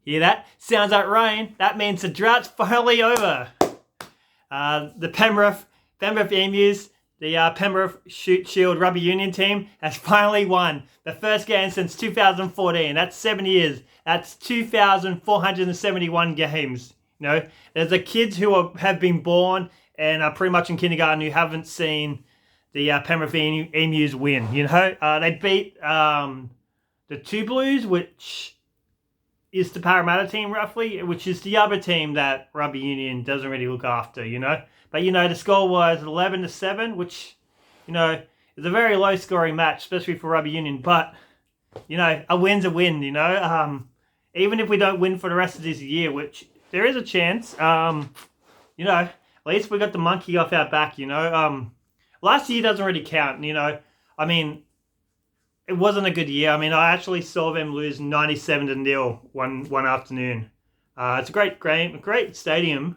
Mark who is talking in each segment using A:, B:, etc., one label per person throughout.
A: Hear that? Sounds like rain. That means the drought's finally over. The Penrith Emus, the Penrith Shute Shield Rugby Union team has finally won the first game since 2014. That's 7 years. That's 2,471 games. You know, there's the kids who have been born and are pretty much in kindergarten who haven't seen the Penrith Emus win. You know, they beat the Two Blues, which is the Parramatta team roughly, which is the other team that Rugby Union doesn't really look after, you know. But, you know, the score was 11-7, which, you know, is a very low scoring match, especially for Rugby Union. But, you know, a win's a win, you know. Even if we don't win for the rest of this year, which there is a chance, you know, at least we got the monkey off our back, you know. Last year doesn't really count, you know. I mean, it wasn't a good year. I mean, I actually saw them lose 97-0 one afternoon. It's a great stadium,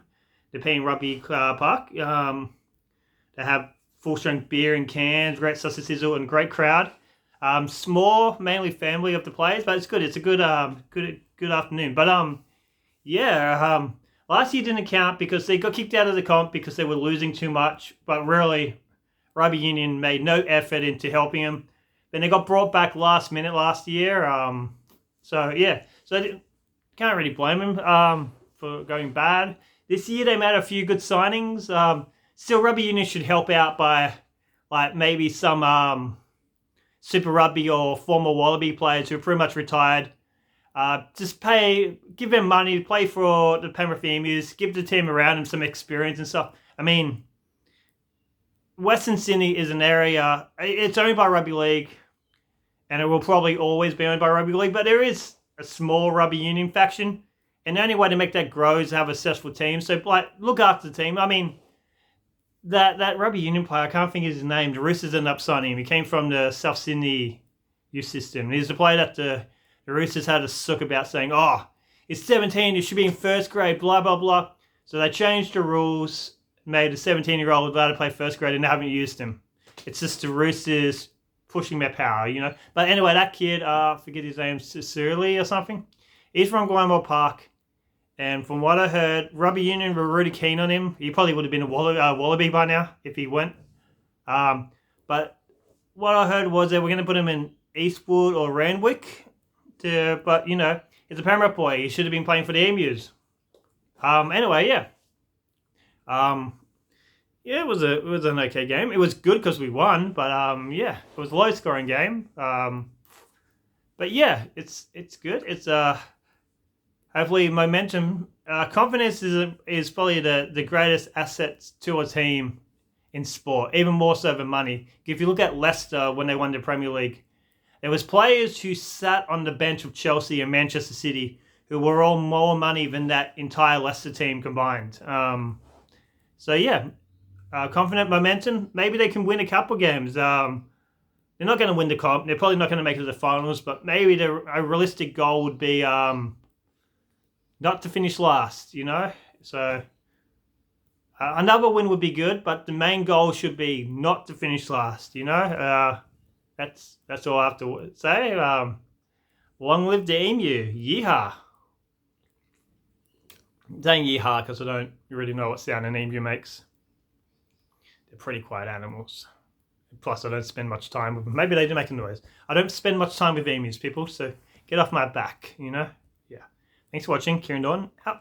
A: the Penrith Rugby Park. They have full-strength beer in cans, great sausage sizzle, and great crowd. Small, mainly family of the players, but it's good. It's a good afternoon. But yeah, last year didn't count because they got kicked out of the comp because they were losing too much. But really, Rugby Union made no effort into helping them. Then they got brought back last minute last year. So yeah, so can't really blame them for going bad. This year they made a few good signings. Still, Rugby Union should help out by like maybe some Super Rugby or former Wallaby players who are pretty much retired. Just give them money to play for the Penrith Emus, give the team around them some experience and stuff. I mean, Western Sydney is an area, it's owned by Rugby League, and it will probably always be owned by Rugby League, but there is a small Rugby Union faction, and the only way to make that grow is to have a successful team. So, like, look after the team. I mean, that Rugby Union player, I can't think of his name, the Roosters ended up signing him. He came from the South Sydney youth system. He's the player that the Roosters had a suck about saying, oh, he's 17, he should be in first grade, blah, blah, blah. So they changed the rules, made a 17-year-old allowed to play first grade, and they haven't used him. It's just the Roosters pushing their power, you know. But anyway, that kid, forget his name, Surly or something. He's from Glenmore Park. And from what I heard, Rugby Union were really keen on him. He probably would have been a Wallaby by now if he went. But what I heard was they were going to put him in Eastwood or Randwick. But, you know, he's a Penrith boy. He should have been playing for the Emus. Anyway, yeah. Yeah, it was an okay game. It was good because we won, but yeah, it was a low scoring game. But yeah, it's good. It's hopefully momentum. Confidence is probably the greatest asset to a team in sport, even more so than money. If you look at Leicester when they won the Premier League, there was players who sat on the bench of Chelsea and Manchester City who were all more money than that entire Leicester team combined. So yeah, confident momentum. Maybe they can win a couple games. They're not going to win the comp. They're probably not going to make it to the finals, but maybe a realistic goal would be not to finish last, you know? So another win would be good, but the main goal should be not to finish last, you know? That's all I have to say. Long live the emu. Yeehaw. I'm saying yeehaw because I don't really know what sound an emu makes. They're pretty quiet animals. Plus, I don't spend much time with them. Maybe they do make a noise. I don't spend much time with emus, people, so get off my back, you know? Yeah. Thanks for watching. Kieran Dawn, out.